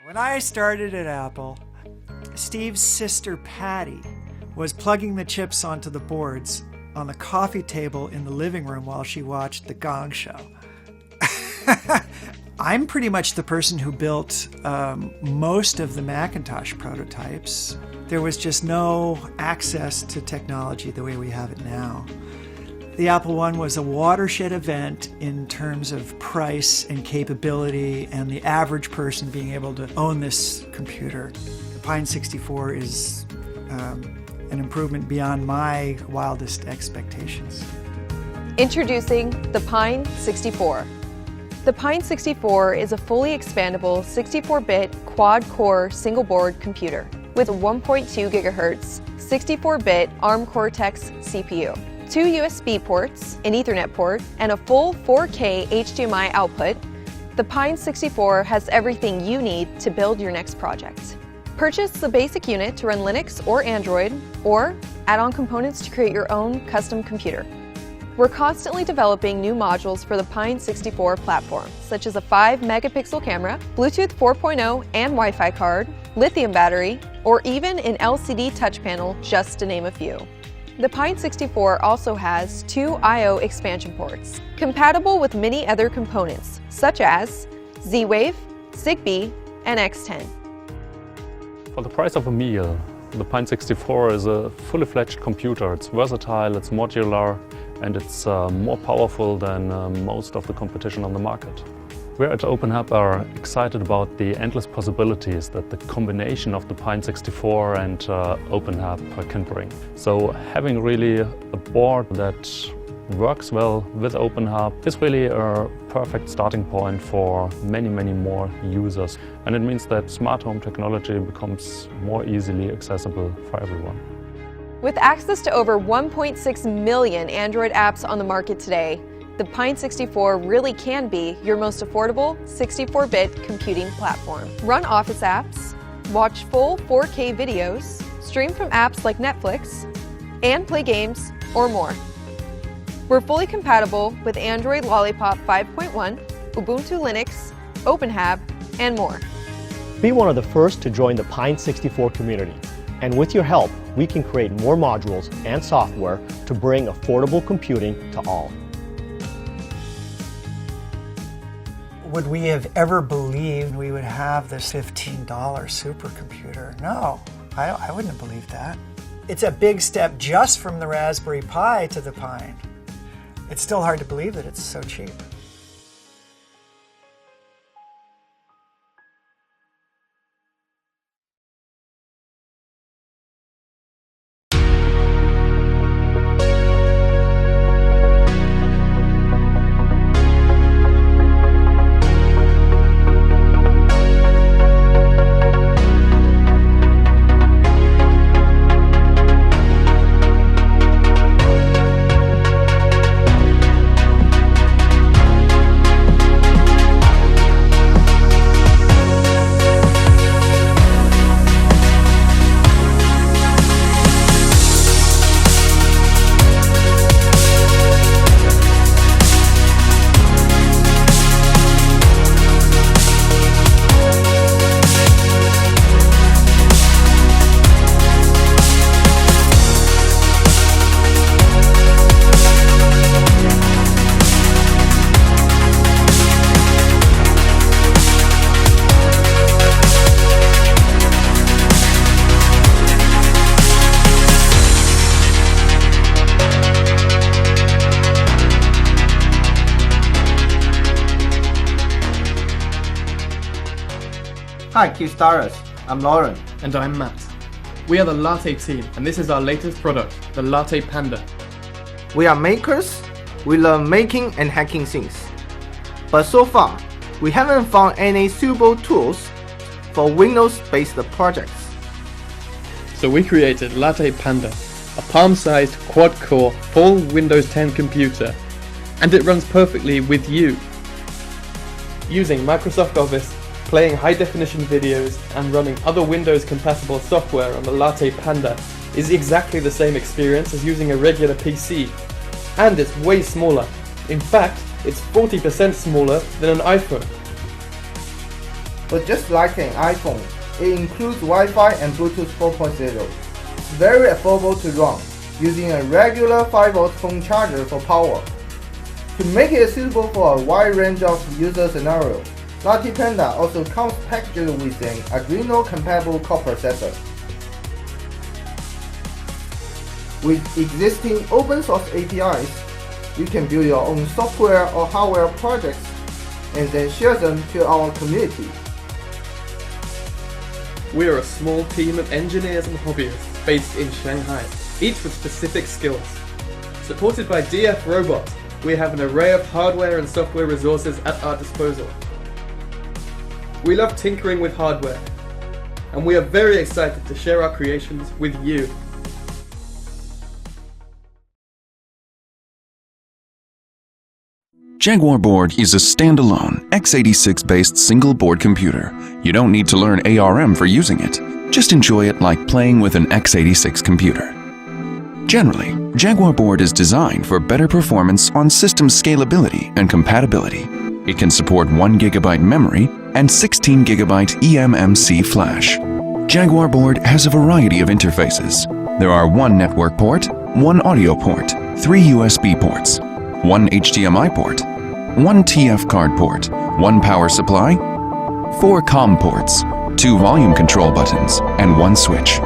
When I started at Apple, Steve's sister Patty was plugging the chips onto the boards on the coffee table in the living room while she watched The Gong Show. I'm pretty much the person who built most of the Macintosh prototypes. There was just no access to technology the way we have it now. The Apple I was a watershed event in terms of price and capability and the average person being able to own this computer. The Pine 64 is an improvement beyond my wildest expectations. Introducing the Pine 64. The Pine 64 is a fully expandable 64-bit quad-core single-board computer with a 1.2 GHz 64-bit ARM Cortex CPU. 2 USB ports, an Ethernet port, and a full 4K HDMI output, the Pine 64 has everything you need to build your next project. Purchase the basic unit to run Linux or Android, or add on components to create your own custom computer. We're constantly developing new modules for the Pine 64 platform, such as a 5-megapixel camera, Bluetooth 4.0 and Wi-Fi card, lithium battery, or even an LCD touch panel, just to name a few. The Pine 64 also has 2 I/O expansion ports, compatible with many other components, such as Z-Wave, Zigbee, and X10. For the price of a meal, the Pine 64 is a fully fledged computer. It's versatile, it's modular, and it's more powerful than most of the competition on the market. We at OpenHub are excited about the endless possibilities that the combination of the Pine 64 and OpenHub can bring. So having really a board that works well with OpenHub is really a perfect starting point for many more users. And it means that smart home technology becomes more easily accessible for everyone. With access to over 1.6 million Android apps on the market today, the Pine 64 really can be your most affordable 64-bit computing platform. Run Office apps, watch full 4K videos, stream from apps like Netflix, and play games or more. We're fully compatible with Android Lollipop 5.1, Ubuntu Linux, OpenHub, and more. Be one of the first to join the Pine 64 community. And with your help, we can create more modules and software to bring affordable computing to all. Would we have ever believed we would have this $15 supercomputer? No, I wouldn't have believed that. It's a big step just from the Raspberry Pi to the Pine. It's still hard to believe that it's so cheap. Hi Kickstarters, I'm Lauren. And I'm Matt. We are the Latte team, and this is our latest product, the Latte Panda. We are makers, we love making and hacking things. But so far, we haven't found any suitable tools for Windows-based projects. So we created Latte Panda, a palm-sized quad-core full Windows 10 computer, and it runs perfectly with you. Using Microsoft Office, playing high-definition videos, and running other Windows-compatible software on the Latte Panda is exactly the same experience as using a regular PC. And it's way smaller. In fact, it's 40% smaller than an iPhone. but just like an iPhone, it includes Wi-Fi and Bluetooth 4.0. It's very affordable to run, using a regular 5V phone charger for power. To make it suitable for a wide range of user scenarios, Latte Panda also comes packaged with an Arduino-compatible core processor. With existing open source APIs, you can build your own software or hardware projects and then share them to our community. We are a small team of engineers and hobbyists based in Shanghai, each with specific skills. Supported by DF Robot, we have an array of hardware and software resources at our disposal. We love tinkering with hardware, and we are very excited to share our creations with you. Jaguar Board is a standalone x86-based single-board computer. You don't need to learn ARM for using it. Just enjoy it like playing with an x86 computer. Generally, Jaguar Board is designed for better performance on system scalability and compatibility. It can support 1 GB memory and 16 GB eMMC flash. Jaguar Board has a variety of interfaces. There are 1 network port, 1 audio port, 3 USB ports, 1 HDMI port, 1 TF card port, 1 power supply, 4 COM ports, 2 volume control buttons, and 1 switch.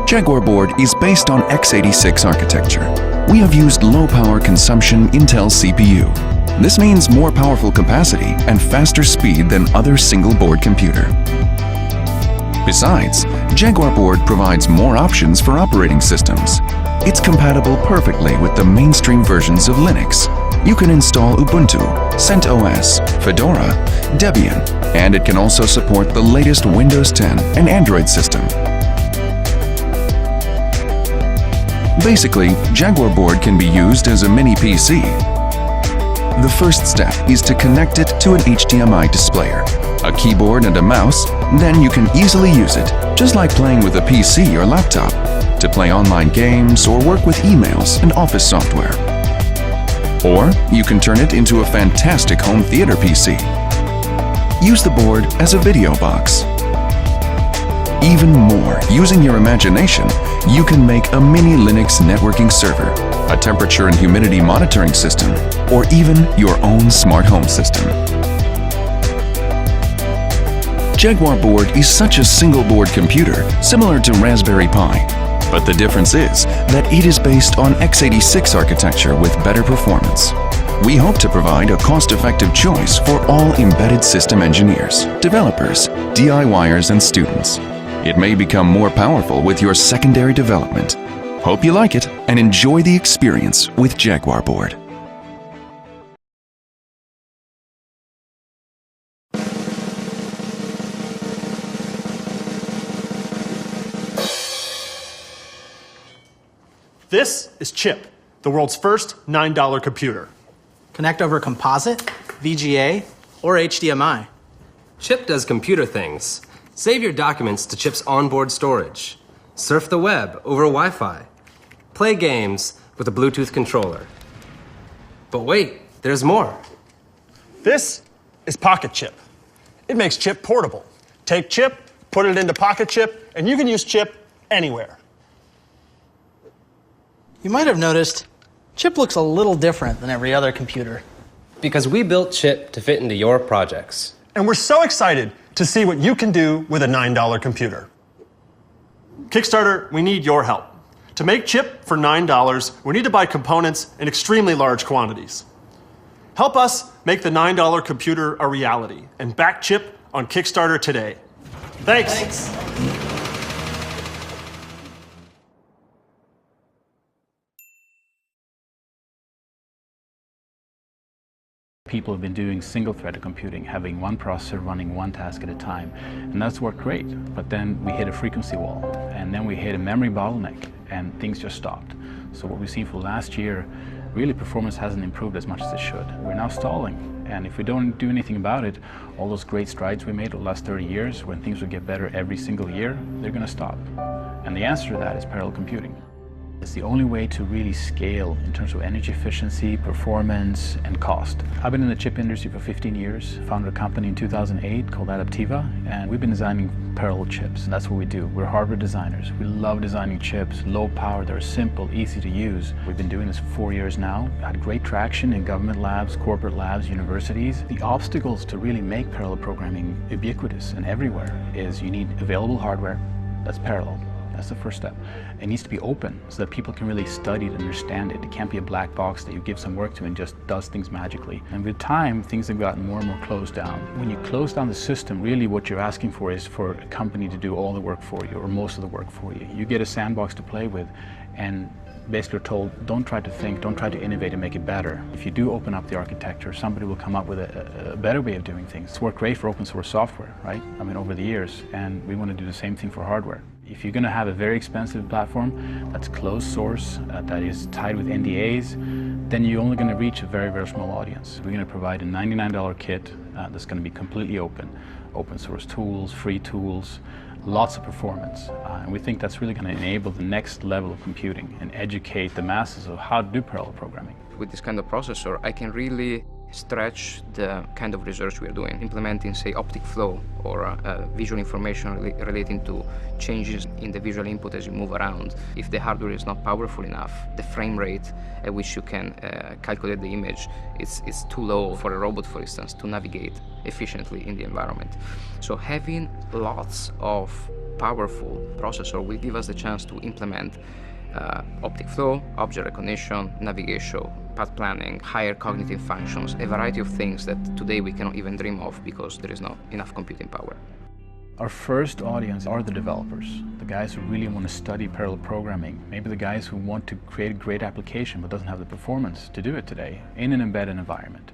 Jaguar Board is based on x86 architecture. We have used low power consumption Intel CPU. This means more powerful capacity and faster speed than other single-board computer. Besides, Jaguar Board provides more options for operating systems. It's compatible perfectly with the mainstream versions of Linux. You can install Ubuntu, CentOS, Fedora, Debian, and it can also support the latest Windows 10 and Android system. Basically, Jaguar Board can be used as a mini PC. The first step is to connect it to an HDMI displayer, a keyboard and a mouse, then you can easily use it, just like playing with a PC or laptop, to play online games or work with emails and office software. Or you can turn it into a fantastic home theater PC. Use the board as a video box. Even more, using your imagination, you can make a mini Linux networking server, a temperature and humidity monitoring system, or even your own smart home system. Jaguar Board is such a single-board computer similar to Raspberry Pi, but the difference is that it is based on x86 architecture with better performance. We hope to provide a cost-effective choice for all embedded system engineers, developers, DIYers, and students. It may become more powerful with your secondary development. Hope you like it and enjoy the experience with Jaguar Board. This is CHIP, the world's first $9 computer. Connect over composite, VGA, or HDMI. CHIP does computer things. Save your documents to CHIP's onboard storage. Surf the web over Wi-Fi. Play games with a Bluetooth controller. But wait, there's more. This is Pocket Chip. It makes CHIP portable. Take CHIP, put it into Pocket Chip, and you can use CHIP anywhere. You might have noticed, CHIP looks a little different than every other computer. Because we built CHIP to fit into your projects. And we're so excited to see what you can do with a $9 computer. Kickstarter, we need your help. To make CHIP for $9, we need to buy components in extremely large quantities. Help us make the $9 computer a reality and back CHIP on Kickstarter today. Thanks. People have been doing single-threaded computing, having one processor running one task at a time, and that's worked great. But then we hit a frequency wall, and then we hit a memory bottleneck, and things just stopped. So what we've seen for last year, really performance hasn't improved as much as it should. We're now stalling, and if we don't do anything about it, all those great strides we made over the last 30 years, when things would get better every single year, they're going to stop. And the answer to that is parallel computing. It's the only way to really scale in terms of energy efficiency, performance, and cost. I've been in the chip industry for 15 years, founded a company in 2008 called Adaptiva, and we've been designing parallel chips, and that's what we do. We're hardware designers. We love designing chips, low power, they're simple, easy to use. We've been doing this for 4 years now, had great traction in government labs, corporate labs, universities. The obstacles to really make parallel programming ubiquitous and everywhere is you need available hardware that's parallel. That's the first step. It needs to be open so that people can really study it and understand it. It can't be a black box that you give some work to and just does things magically. And with time, things have gotten more and more closed down. When you close down the system, really what you're asking for is for a company to do all the work for you or most of the work for you. You get a sandbox to play with and basically are told, don't try to think, don't try to innovate and make it better. If you do open up the architecture, somebody will come up with a better way of doing things. It's worked great for open source software, right? I mean, over the years, and we want to do the same thing for hardware. If you're going to have a very expensive platform that's closed source, that is tied with NDAs, then you're only going to reach a very, very small audience. We're going to provide a $99 kit that's going to be completely open source tools, free tools, lots of performance. And we think that's really going to enable the next level of computing and educate the masses of how to do parallel programming. With this kind of processor, I can really stretch the kind of research we are doing, implementing, say, optic flow or visual information relating to changes in the visual input as you move around. If the hardware is not powerful enough, the frame rate at which you can calculate the image is too low for a robot, for instance, to navigate efficiently in the environment. So having lots of powerful processor will give us the chance to implement optic flow, object recognition, navigation, path planning, higher cognitive functions, a variety of things that today we cannot even dream of because there is not enough computing power. Our first audience are the developers, the guys who really want to study parallel programming, maybe the guys who want to create a great application but doesn't have the performance to do it today in an embedded environment.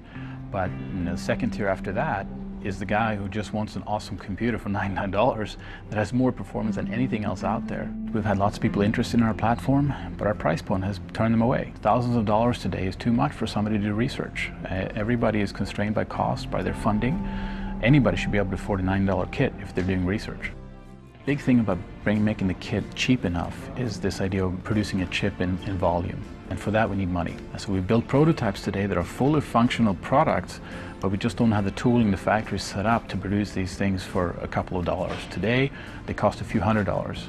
But the second tier after that is the guy who just wants an awesome computer for $99 that has more performance than anything else out there. We've had lots of people interested in our platform, but our price point has turned them away. Thousands of dollars today is too much for somebody to do research. Everybody is constrained by cost, by their funding. Anybody should be able to afford a $9 kit if they're doing research. Big thing about making the kit cheap enough is this idea of producing a chip in volume. And for that we need money. So we build prototypes today that are fully functional products, but we just don't have the tooling, the factory set up to produce these things for a couple of dollars. Today, they cost a few $100s.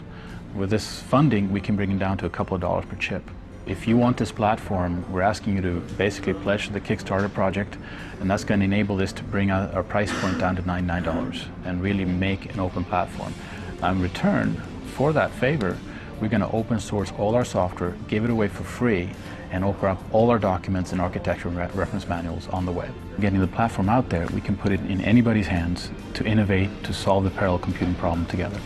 With this funding, we can bring it down to a couple of dollars per chip. If you want this platform, we're asking you to basically pledge to the Kickstarter project, and that's going to enable this to bring our price point down to $99 and really make an open platform. In return, for that favor, we're going to open source all our software, give it away for free, and open up all our documents and architecture reference manuals on the web. Getting the platform out there, we can put it in anybody's hands to innovate, to solve the parallel computing problem together.